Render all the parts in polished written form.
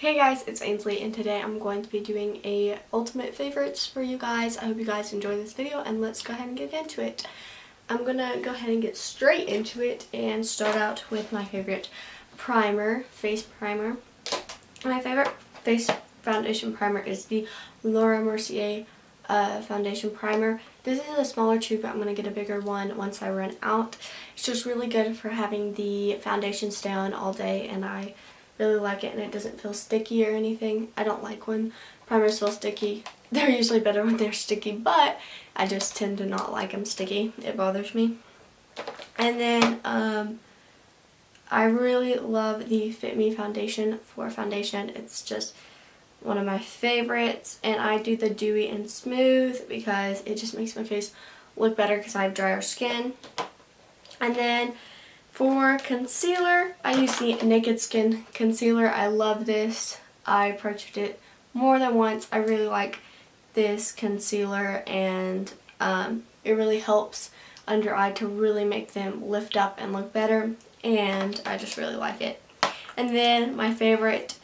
Hey guys, it's Ainsley and today I'm going to be doing a ultimate favorites for you guys. I hope you guys enjoy this video and let's go ahead and get into it. I'm gonna go ahead and get straight into it and start out with my favorite primer, face primer. My favorite face foundation primer is the Laura Mercier foundation primer. This is a smaller tube, but I'm going to get a bigger one once I run out. It's just really good for having the foundation stay on all day, and I really like it, and it doesn't feel sticky or anything. I don't like when primers feel sticky. They're usually better when they're sticky, but I just tend to not like them sticky. It bothers me. And then I really love the Fit Me foundation for foundation. It's just one of my favorites, and I do the dewy and smooth because it just makes my face look better because I have drier skin. And then for concealer, I use the Naked Skin concealer. I love this. I purchased it more than once. I really like this concealer, and it really helps under eye to really make them lift up and look better, and I just really like it. And then my favorite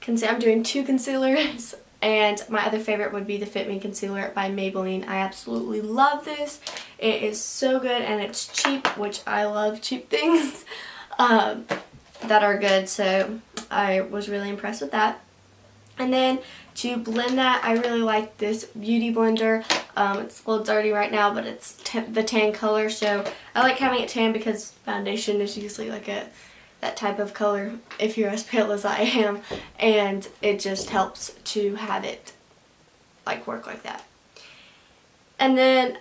concealer, I'm doing two concealers, and my other favorite would be the Fit Me concealer by Maybelline. I absolutely love this. It is so good, and it's cheap, which I love cheap things that are good, so I was really impressed with that. And then to blend that, I really like this Beauty Blender. It's a little dirty right now, but it's the tan color, so I like having it tan because foundation is usually like that type of color if you're as pale as I am, and it just helps to have it like work like that. And then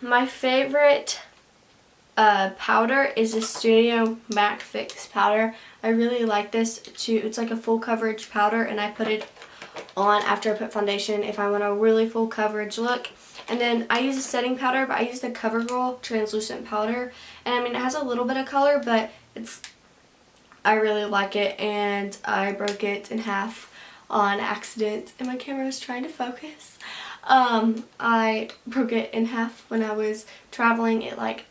my favorite powder is the Studio MAC Fix powder. I really like this too. It's like a full coverage powder, and I put it on after I put foundation if I want a really full coverage look. And then I use a setting powder, but I use the CoverGirl translucent powder, and I mean it has a little bit of color, but I really like it, and I broke it in half on accident, and my camera was trying to focus. I broke it in half when I was traveling. It like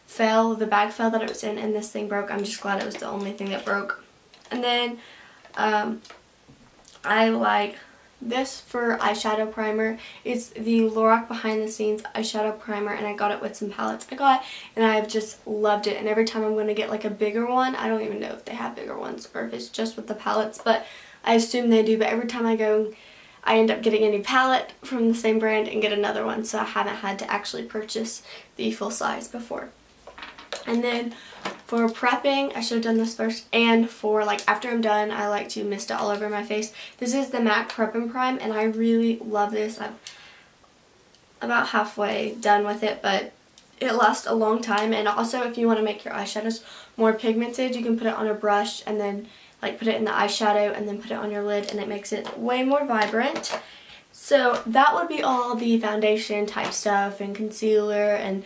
fell, the bag fell that it was in, and this thing broke. I'm just glad it was the only thing that broke. And then I like this for eyeshadow primer. It's the Lorac Behind the Scenes eyeshadow primer, and I got it with some palettes I got, and I've just loved it. And every time I'm going to get like a bigger one, I don't even know if they have bigger ones or if it's just with the palettes, but I assume they do. But every time I go, I end up getting a new palette from the same brand and get another one, so I haven't had to actually purchase the full size before. And then for prepping, I should have done this first, and for like after I'm done, I like to mist it all over my face. This is the MAC Prep and Prime, and I really love this. I'm about halfway done with it, but it lasts a long time. And also, if you want to make your eyeshadows more pigmented, you can put it on a brush and then like put it in the eyeshadow and then put it on your lid, and it makes it way more vibrant. So that would be all the foundation type stuff and concealer and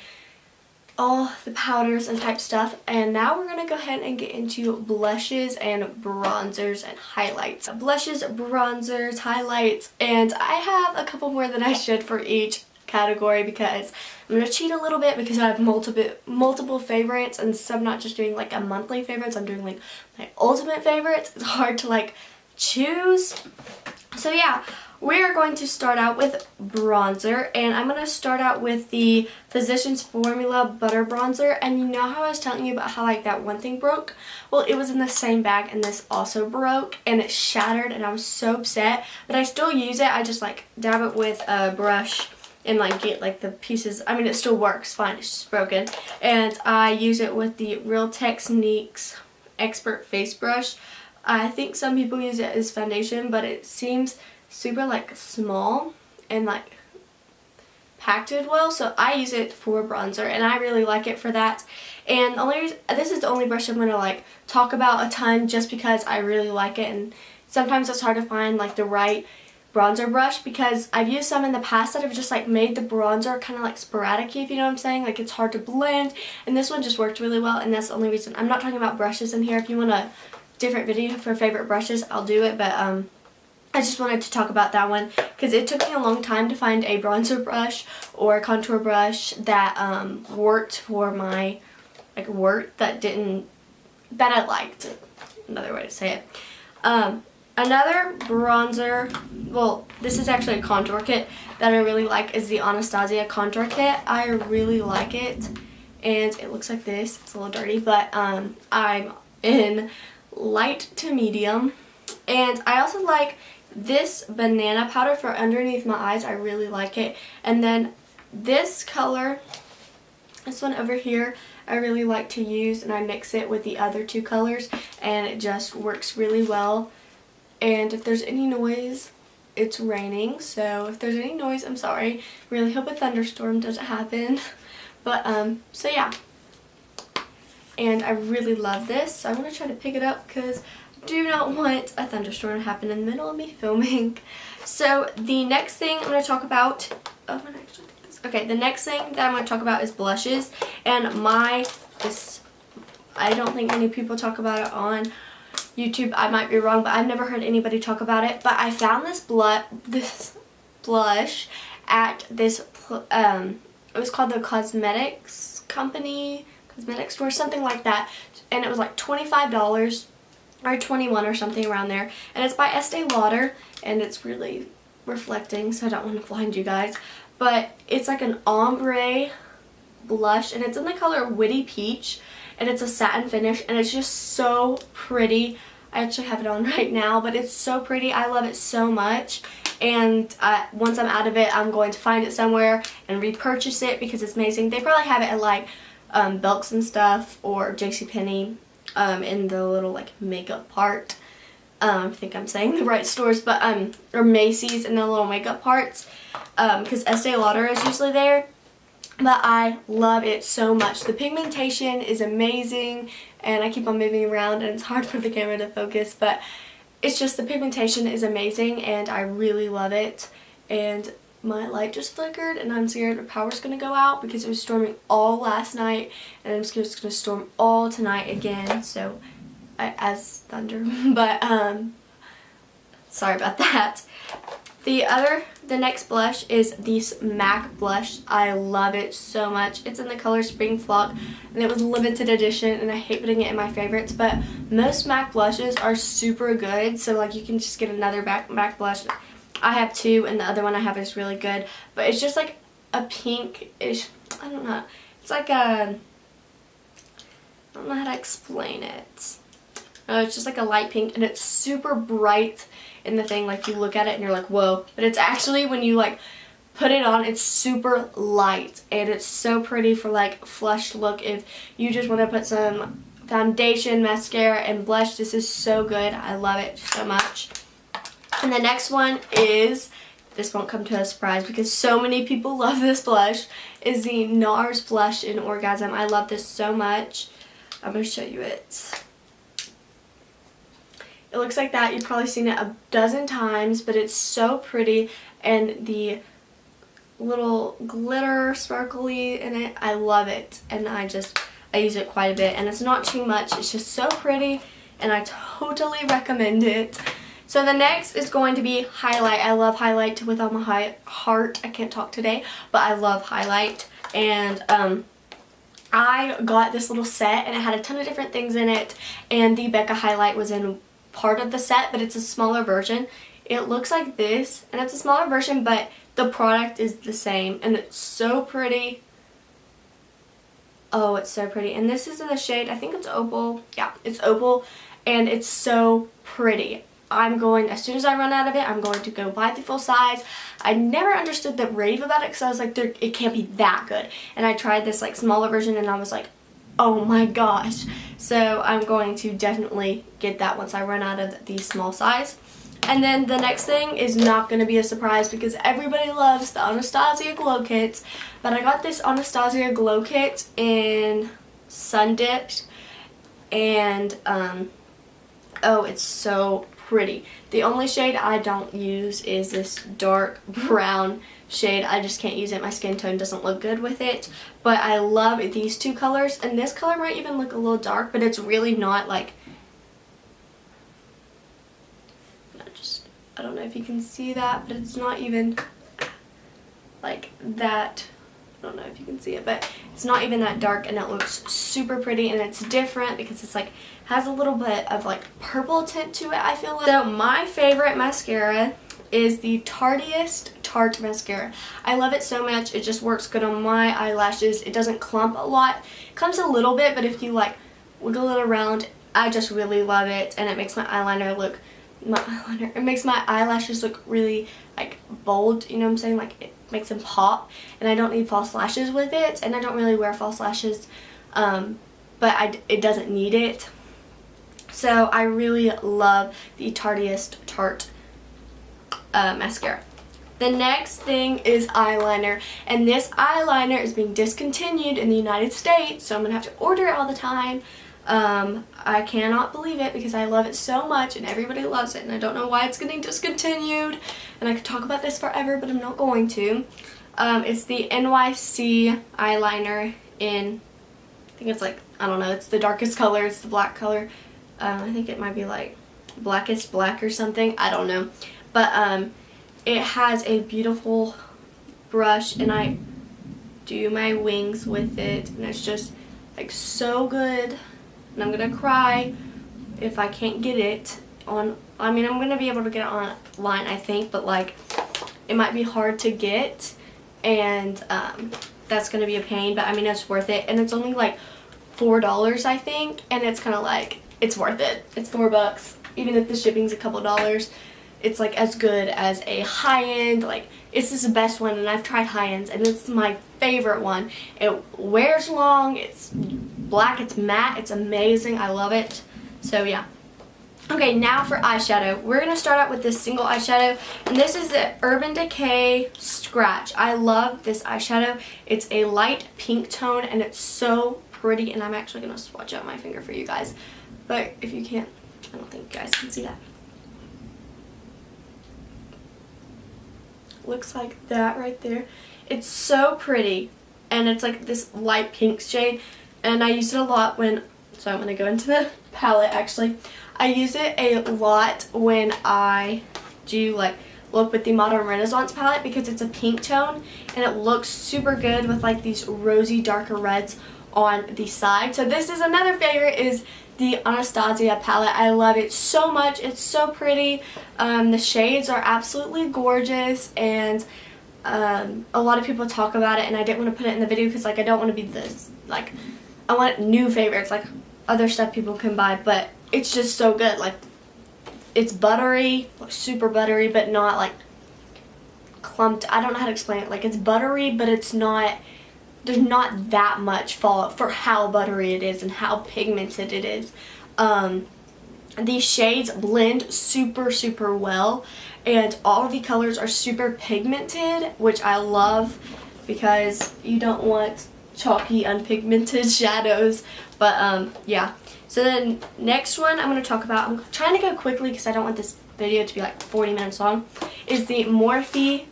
all the powders and type stuff. And now we're going to go ahead and get into blushes and bronzers and highlights. Blushes, bronzers, highlights, and I have a couple more than I should for each category because I'm going to cheat a little bit because I have multiple favorites, and so I'm not just doing like a monthly favorites, I'm doing like my ultimate favorites. It's hard to like choose. So yeah, we're going to start out with bronzer, and I'm going to start out with the Physicians Formula Butter Bronzer. And you know how I was telling you about how like that one thing broke? Well, it was in the same bag, and this also broke, and it shattered, and I was so upset, but I still use it. I just like dab it with a brush and like get like the pieces. I mean, it still works fine, it's just broken. And I use it with the Real Techniques Expert Face Brush. I think some people use it as foundation, but it seems super like small and like packed it well, so I use it for bronzer, and I really like it for that. And the only reason, this is the only brush I'm going to like talk about a ton just because I really like it, and sometimes it's hard to find like the right bronzer brush because I've used some in the past that have just like made the bronzer kind of like sporadic, if you know what I'm saying. Like it's hard to blend, and this one just worked really well, and that's the only reason. I'm not talking about brushes in here. If you want a different video for favorite brushes, I'll do it, but I just wanted to talk about that one because it took me a long time to find a bronzer brush or a contour brush that worked for my that I liked. Another way to say it. Another bronzer, well, this is actually a contour kit that I really like, is the Anastasia contour kit. I really like it, and it looks like this. It's a little dirty, but I'm in light to medium. And I also like this banana powder for underneath my eyes. I really like it. And then this color, this one over here, I really like to use, and I mix it with the other two colors, and it just works really well. And if there's any noise, it's raining, so if there's any noise, I'm sorry. Really hope a thunderstorm doesn't happen. But so yeah, and I really love this, so I'm going to try to pick it up because I do not want a thunderstorm to happen in the middle of me filming. So the next thing I'm going to talk about, the next thing that I'm going to talk about is blushes. And I don't think many people talk about it on YouTube. I might be wrong, but I've never heard anybody talk about it. But I found this blush at this, it was called the Cosmetics Company, Cosmetic Store, something like that. And it was like $25 or $21 or something around there. And it's by Estee Lauder, and it's really reflecting, so I don't want to blind you guys. But it's like an ombre blush, and it's in the color Witty Peach, and it's a satin finish, and it's just so pretty. I actually have it on right now, but it's so pretty. I love it so much. And once I'm out of it, I'm going to find it somewhere and repurchase it because it's amazing. They probably have it at like Belks and stuff, or JCPenney in the little like makeup part. I think I'm saying the right stores, but or Macy's in the little makeup parts, because Estee Lauder is usually there. But I love it so much. The pigmentation is amazing, and I keep on moving around and it's hard for the camera to focus, but it's just the pigmentation is amazing and I really love it. And my light just flickered and I'm scared the power's going to go out because it was storming all last night, and it's just going to storm all tonight again, so as thunder. But sorry about that. The next blush is this MAC blush. I love it so much. It's in the color Spring Flock, and it was limited edition, and I hate putting it in my favorites, but most MAC blushes are super good, so like you can just get another MAC blush. I have two, and the other one I have is really good, but it's just like a pinkish, I don't know, it's like I don't know how to explain it. It's just like a light pink, and it's super bright in the thing. Like you look at it and you're like, whoa. But it's actually, when you like put it on, it's super light, and it's so pretty for like flushed look. If you just want to put some foundation, mascara, and blush, this is so good. I love it so much. And the next one is, this won't come to a surprise because so many people love this blush, is the NARS blush in Orgasm. I love this so much. I'm going to show you it. It looks like that. You've probably seen it a dozen times, but it's so pretty, and the little glitter sparkly in it, I love it, and I use it quite a bit, and it's not too much. It's just so pretty, and I totally recommend it. So the next is going to be highlight. I love highlight with all my heart. I can't talk today, but I love highlight, and I got this little set, and it had a ton of different things in it, and the Becca highlight was in part of the set, but it's a smaller version. It looks like this, and it's a smaller version, but the product is the same, and it's so pretty. Oh, it's so pretty. And this is in the shade, I think it's Opal. Yeah, it's Opal, and it's so pretty. As soon as I run out of it, I'm going to go buy the full size. I never understood the rave about it because I was like, it can't be that good. And I tried this like smaller version, and I was like, oh my gosh. So I'm going to definitely get that once I run out of the small size. And then the next thing is not going to be a surprise because everybody loves the Anastasia Glow Kits. But I got this Anastasia Glow Kit in Sun Dipped, and oh, it's so pretty. The only shade I don't use is this dark brown shade. I just can't use it. My skin tone doesn't look good with it. But I love these two colors, and this color might even look a little dark, but it's really not like, I don't know if you can see that, but it's not even like that I don't know if you can see it, but it's not even that dark, and it looks super pretty, and it's different because it's like has a little bit of like purple tint to it, I feel like. So my favorite mascara is the Tarteist Tarte Mascara. I love it so much. It just works good on my eyelashes. It doesn't clump a lot. It clumps a little bit, but if you like wiggle it around, I just really love it, and it makes my eyeliner look, it makes my eyelashes look really like bold, you know what I'm saying? Like it makes them pop, and I don't need false lashes with it, and I don't really wear false lashes, but it doesn't need it. So I really love the Tarteist Tarte mascara. The next thing is eyeliner, and this eyeliner is being discontinued in the United States, so I'm gonna have to order it all the time. I cannot believe it because I love it so much and everybody loves it, and I don't know why it's getting discontinued, and I could talk about this forever, but I'm not going to. It's the NYC eyeliner in, I think it's like, I don't know, it's the darkest color, it's the black color. I think it might be like blackest black or something, I don't know. But it has a beautiful brush, and I do my wings with it, and it's just like so good. And I'm gonna cry if I can't get it on, I mean, I'm gonna be able to get it online, I think, but like it might be hard to get, and that's gonna be a pain, but I mean, it's worth it. And it's only like $4, I think, and it's kind of like, it's worth it. It's $4, even if the shipping's a couple dollars. It's like as good as a high-end, like it's just the best one, and I've tried high-ends, and it's my favorite one. It wears long, it's black, it's matte, it's amazing, I love it. So yeah. Okay, now for eyeshadow. We're going to start out with this single eyeshadow, and this is the Urban Decay Scratch. I love this eyeshadow. It's a light pink tone, and it's so pretty, and I'm actually going to swatch out my finger for you guys. But if you can't, I don't think you guys can see that. Looks like that right there. It's so pretty, and it's like this light pink shade, and I use it a lot when, so I'm going to go into the palette actually. I use it a lot when I do like look with the Modern Renaissance palette because it's a pink tone, and it looks super good with like these rosy darker reds on the side. So this is another favorite, is the Anastasia palette. I love it so much. It's so pretty. The shades are absolutely gorgeous, and a lot of people talk about it, and I didn't want to put it in the video because like I don't want to be this, like I want new favorites like other stuff people can buy, but it's just so good. Like it's buttery, super buttery, but not like clumped. I don't know how to explain it. Like it's buttery, but it's not, there's not that much fallout for how buttery it is and how pigmented it is. These shades blend super well, and all of the colors are super pigmented, which I love because you don't want chalky unpigmented shadows. But yeah. So the next one I'm going to talk about, I'm trying to go quickly because I don't want this video to be like 40 minutes long, is the Morphe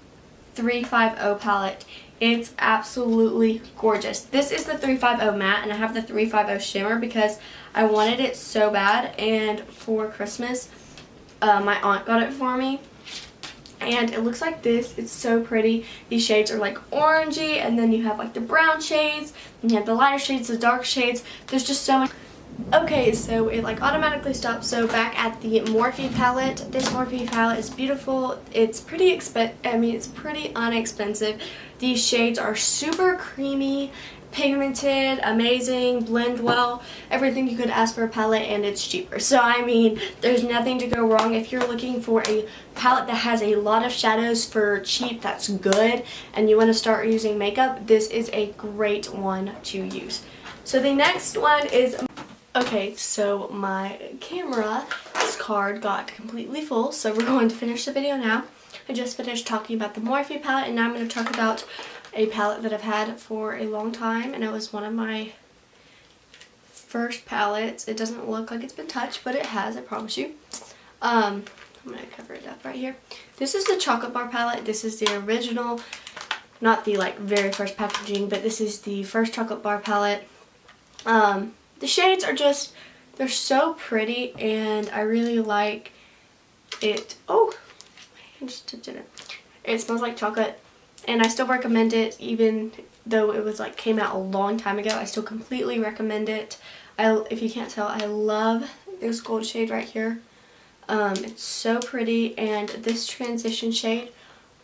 350 palette. It's absolutely gorgeous. This is the 350 matte, and I have the 350 shimmer because I wanted it so bad, and for Christmas my aunt got it for me. And it looks like this. It's so pretty. These shades are like orangey, and then you have like the brown shades, and you have the lighter shades, the dark shades. There's just so much. Okay, so it like automatically stopped. So back at the Morphe palette. This Morphe palette is beautiful. It's pretty it's pretty inexpensive. These shades are super creamy, pigmented, amazing, blend well, everything you could ask for a palette, and it's cheaper. So I mean, there's nothing to go wrong. If you're looking for a palette that has a lot of shadows for cheap, that's good, and you want to start using makeup, this is a great one to use. So the next one is, okay, so my camera's card got completely full, so we're going to finish the video now. I just finished talking about the Morphe palette, and now I'm going to talk about a palette that I've had for a long time, and it was one of my first palettes. It doesn't look like it's been touched, but it has, I promise you. I'm going to cover it up right here. This is the Chocolate Bar palette. This is the original, not the like very first packaging, but this is the first Chocolate Bar palette. The shades are just, they're so pretty, and I really like it. Oh, my hand just tipped in it. It smells like chocolate. and I still recommend it even though it was like came out a long time ago. I still completely recommend it. If you can't tell, I love this gold shade right here. It's so pretty, and this transition shade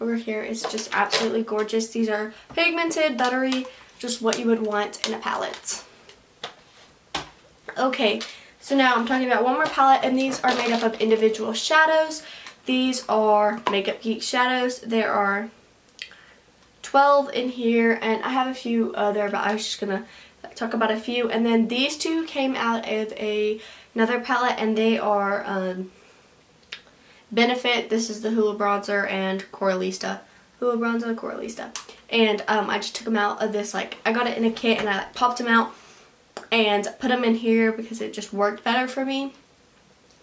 over here is just absolutely gorgeous. These are pigmented, buttery, just what you would want in a palette. Okay, so now I'm talking about one more palette, and these are made up of individual shadows. These are Makeup Geek shadows. There are 12 in here, and I have a few other, but I was just gonna talk about a few. And then these two came out of another palette, and they are Benefit. This is the Hoola Bronzer and Coralista. Hoola Bronzer, Coralista. And I just took them out of this, like, I got it in a kit, and I like, popped them out and put them in here because it just worked better for me.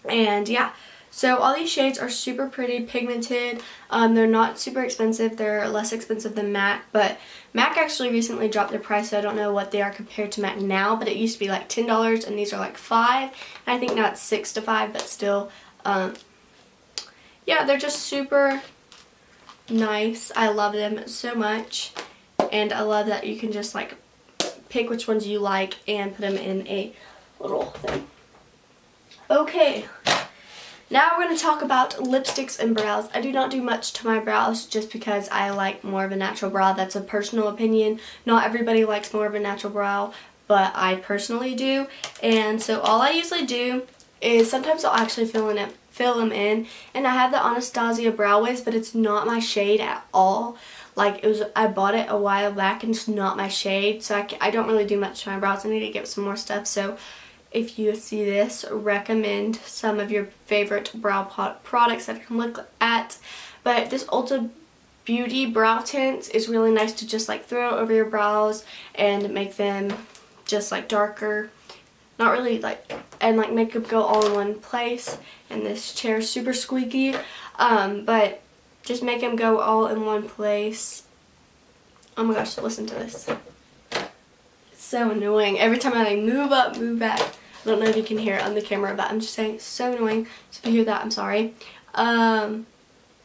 And yeah, so all these shades are super pretty, pigmented. They're not super expensive. They're less expensive than MAC, but MAC actually recently dropped their price, so I don't know what they are compared to MAC now, but it used to be like $10, and these are like $5. And I think now it's $6 to $5, but still, yeah, they're just super nice. I love them so much, and I love that you can just like pick which ones you like and put them in a little thing. Okay, now we're going to talk about lipsticks and brows. I do not do much to my brows just because I like more of a natural brow. That's a personal opinion. Not everybody likes more of a natural brow, but I personally do. And so all I usually do is sometimes I'll actually fill them in, and I have the Anastasia Brow Wiz, but it's not my shade at all. Like, I bought it a while back, and it's not my shade, so I don't really do much to my brows. I need to get some more stuff, so if you see this, recommend some of your favorite brow products that I can look at. But this Ulta Beauty brow tint is really nice to just like throw over your brows and make them just like darker. Not really like, and like make them go all in one place. And this chair is super squeaky, but just make them go all in one place. Oh my gosh, listen to this. It's so annoying. Every time I like move up, move back. I don't know if you can hear it on the camera, but I'm just saying it's so annoying. So if you hear that, I'm sorry. But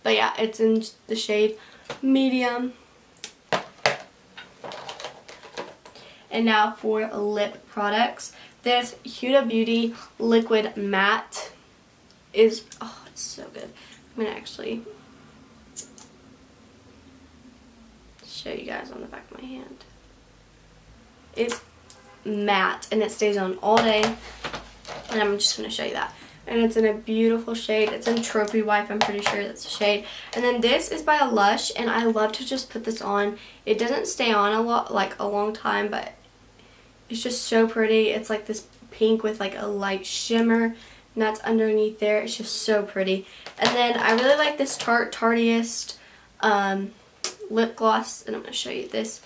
yeah, it's in the shade medium. And now for lip products. This Huda Beauty Liquid Matte is, oh, it's so good. I'm going to actually show you guys on the back of my hand. It's matte, and it stays on all day, and I'm just going to show you that. And it's in a beautiful shade. It's in Trophy Wife, I'm pretty sure that's the shade. And then this is by Lush, and I love to just put this on. It doesn't stay on a long time, but it's just so pretty. It's like this pink with like a light shimmer, and that's underneath there. It's just so pretty. And then I really like this Tarteist lip gloss, and I'm going to show you this.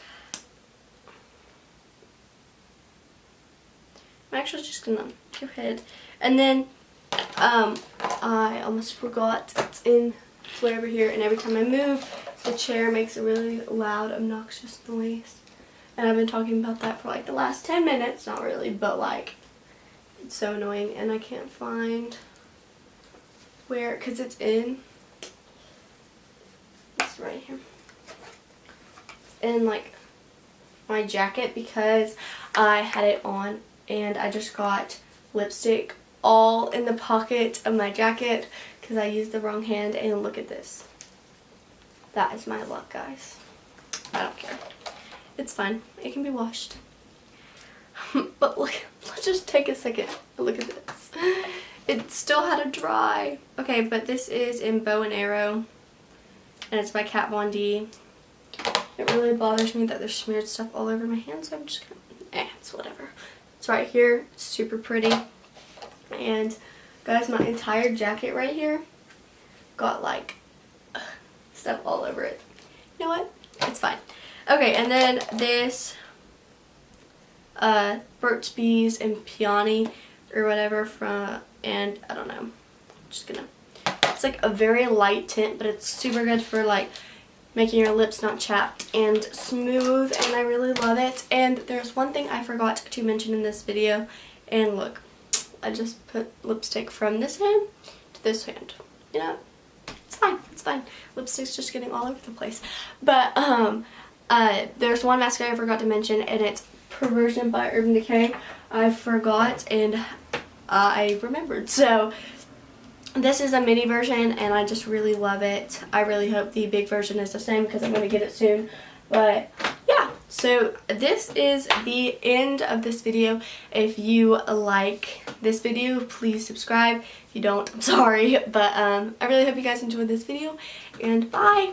I'm actually just going to go ahead. And then I almost forgot, it's way over here, and every time I move, the chair makes a really loud, obnoxious noise. And I've been talking about that for like the last 10 minutes. Not really, but like, it's so annoying. And I can't find where, because it's in. It's right here. In like my jacket, because I had it on and I just got lipstick all in the pocket of my jacket because I used the wrong hand. And look at this. That is my luck, guys. I don't care. It's fine. It can be washed. But look, let's just take a second and look at this. It still had to dry. Okay, but this is in Bow and Arrow, and it's by Kat Von D. It really bothers me that there's smeared stuff all over my hands, so I'm just gonna, it's whatever. It's right here. It's super pretty. And guys, my entire jacket right here got like stuff all over it. You know what? It's fine. Okay, and then this Burt's Bees and Peony or whatever from, and I don't know, I'm just gonna, it's like a very light tint, but it's super good for like making your lips not chapped and smooth, and I really love it. And there's one thing I forgot to mention in this video, and look, I just put lipstick from this hand to this hand. You know, It's fine. Lipstick's just getting all over the place. But there's one mascara I forgot to mention, and it's Perversion by Urban Decay. I forgot and I remembered. So this is a mini version and I just really love it. I really hope the big version is the same because I'm going to get it soon. But yeah, so this is the end of this video. If you like this video, please subscribe. If you don't, I'm sorry. But I really hope you guys enjoyed this video, and bye!